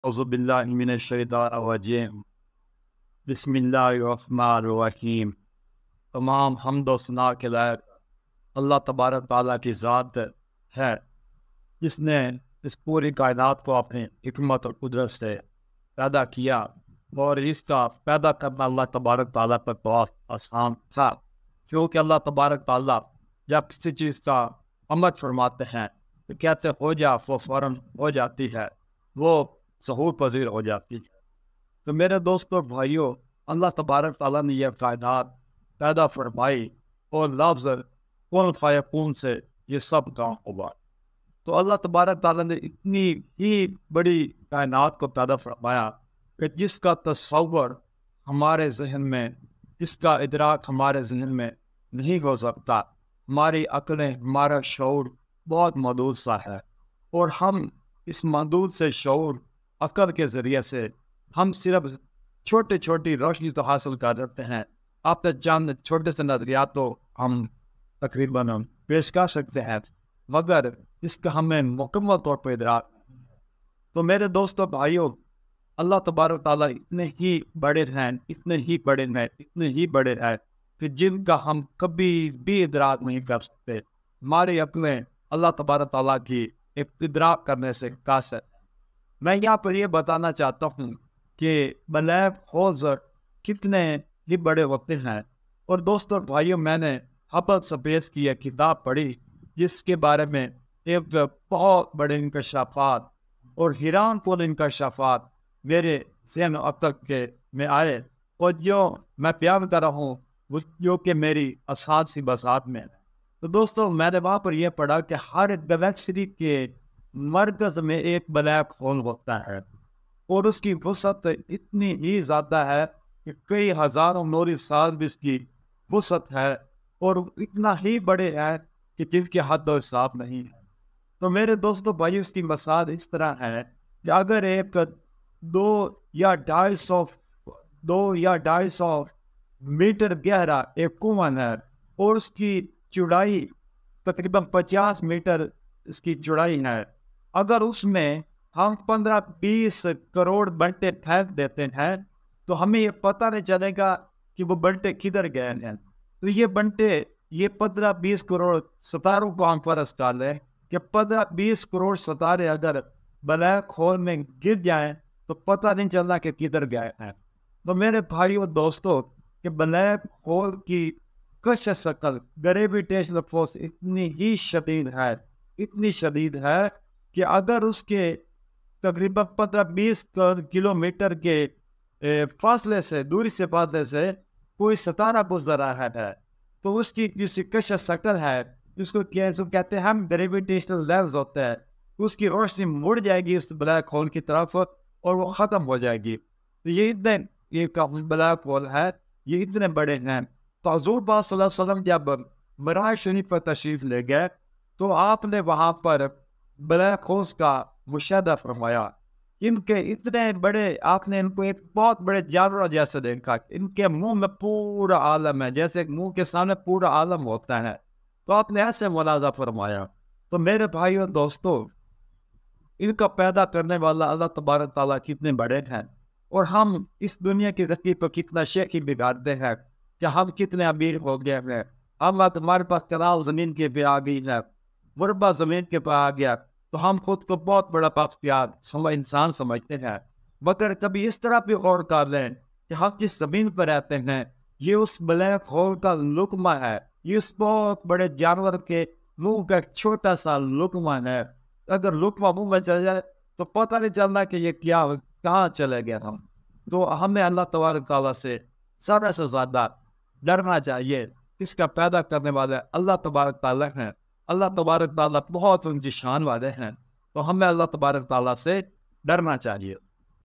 اعوذ باللہ من الشیطان الرجیم بسم اللہ الرحمن الرحیم۔ تمام حمد و ثنا کے لائق اللہ تبارک تعالیٰ کی ذات ہے، جس نے اس پوری کائنات کو اپنی حکمت اور قدرت سے پیدا کیا، اور اس کا پیدا کرنا اللہ تبارک تعالیٰ پر بہت آسان تھا، کیونکہ اللہ تبارک تعالیٰ جب کسی چیز کا امر فرماتے ہیں تو کہتے ہو جا، وہ فوراً ہو جاتی ہے، وہ ظہور پذیر ہو جاتی ہے۔ تو میرے دوستوں بھائیوں، اللہ تبارک تعالیٰ نے یہ کائنات پیدا فرمائی اور لفظ کن فیکون سے یہ سب کام ہوا۔ تو اللہ تبارک تعالیٰ نے اتنی ہی بڑی کائنات کو پیدا فرمایا کہ جس کا تصور ہمارے ذہن میں، جس کا ادراک ہمارے ذہن میں نہیں ہو سکتا۔ ہماری عقلیں، ہمارا شعور بہت محدود سا ہے، اور ہم اس محدود سے شعور عقل کے ذریعے سے ہم صرف چھوٹی چھوٹی روشنی تو حاصل کر رہتے ہیں، اپنے چند چھوٹے سے نظریات تو ہم تقریباً پیش کر سکتے ہیں، مگر اس کا ہمیں مکمل طور پر ادراک نہیں ہے۔ تو میرے دوستوں بھائیوں، اللہ تبارک تعالیٰ اتنے ہی بڑے ہیں، اتنے ہی بڑے ہیں، اتنے ہی بڑے ہیں کہ جن کا ہم کبھی بھی ادراک نہیں کر سکتے۔ ہماری عقلیں اللہ تبارک تعالیٰ کی ادراک کرنے سے قاصر ہے۔ میں یہاں پر یہ بتانا چاہتا ہوں کہ بلیک ہولز کتنے ہی بڑے ہوتے ہیں۔ اور دوستوں اور بھائیوں، میں نے ہبل اسپیس کی ایک کتاب پڑھی جس کے بارے میں ایک بہت بڑے انکشافات اور حیران کن انکشافات میرے ذہن اب تک کے میں آئے، اور جو میں بیان کر رہا ہوں وہ جو کہ میری اساسی بساط میں ہے۔ تو دوستوں، میں نے وہاں پر یہ پڑھا کہ ہر گلیکسی کے مرکز میں ایک بلیک ہول ہوتا ہے، اور اس کی وسعت اتنی ہی زیادہ ہے کہ کئی ہزاروں نوری سال بھی اس کی وسعت ہے، اور اتنا ہی بڑے ہیں کہ جن کی حد و حساب نہیں ہے۔ تو میرے دوستوں بھائی، اس کی مثال اس طرح ہے کہ اگر ایک دو یا ڈھائی سو میٹر گہرا ایک کنواں ہے، اور اس کی چوڑائی تقریباً 50 میٹر اس کی چوڑائی ہے، اگر اس میں ہم 15-20 کروڑ بنٹے پھینک دیتے ہیں تو ہمیں یہ پتہ نہیں چلے گا کہ وہ بنٹے کدھر گئے ہیں۔ تو یہ بنٹے، یہ 15-20 کروڑ ستاروں کو ہم فرض کر لیں کہ 15-20 کروڑ ستارے اگر بلیک ہول میں گر جائیں تو پتہ نہیں چلنا کہ کدھر گئے ہیں۔ تو میرے بھائیوں دوستوں، کہ بلیک ہول کی کشش شکل گریویٹیشنل فورس اتنی ہی شدید ہے، اتنی شدید ہے کہ اگر اس کے تقریباً 15-20 کلومیٹر کے فاصلے سے، دوری سے فاصلے سے کوئی ستارہ گزر رہا ہے تو اس کی جس کشش شکل ہے، اس کو کہتے ہیں ہم گریویٹیشنل لینس ہوتا ہے، اس کی روشنی مڑ جائے گی اس بلیک ہول کی طرف اور وہ ختم ہو جائے گی۔ تو یہ بلیک ہول ہے، یہ اتنے بڑے ہیں۔ تو حضور پاک صلی اللہ علیہ وسلم جب معراج شریف پر تشریف لے گئے تو آپ نے وہاں پر بلیک ہولز کا مشاہدہ فرمایا۔ ان کے اتنے بڑے، آپ نے ان کو ایک بہت بڑے جانور جیسے دیکھا، ان کے منہ میں پورا عالم ہے، جیسے منہ کے سامنے پورا عالم ہوتا ہے، تو آپ نے ایسے ملاحظہ فرمایا۔ تو میرے بھائیوں دوستوں، ان کا پیدا کرنے والا اللہ تبارک تعالیٰ کتنے بڑے ہیں، اور ہم اس دنیا کی زندگی پر کتنا شیخی بگاڑتے ہیں کہ ہم کتنے امیر ہو گئے ہیں، ہمارے پاس کنال زمین کے پہ آ گئی ہے، مربع زمین کے پہ آ گیا، تو ہم خود کو بہت بڑا بااختیار انسان سمجھتے ہیں۔ مگر کبھی اس طرح بھی غور کر لیں کہ ہم جس زمین پر رہتے ہیں یہ اس بلیک ہول کا لقمہ ہے، یہ اس بہت بڑے جانور کے منہ کا ایک چھوٹا سا لقمہ ہے۔ اگر لقمہ منہ میں چل جائے تو پتہ نہیں چلنا کہ یہ کہاں چلے گیا ہم۔ تو ہمیں اللہ تبارک تعالیٰ سے زیادہ سے زیادہ ڈرنا چاہیے۔ اس کا پیدا کرنے والے اللہ تبارک تعالیٰ ہیں، اللہ تبارک تعالیٰ بہت اونچی شان والے ہیں، تو ہمیں اللہ تبارک تعالیٰ سے ڈرنا چاہیے۔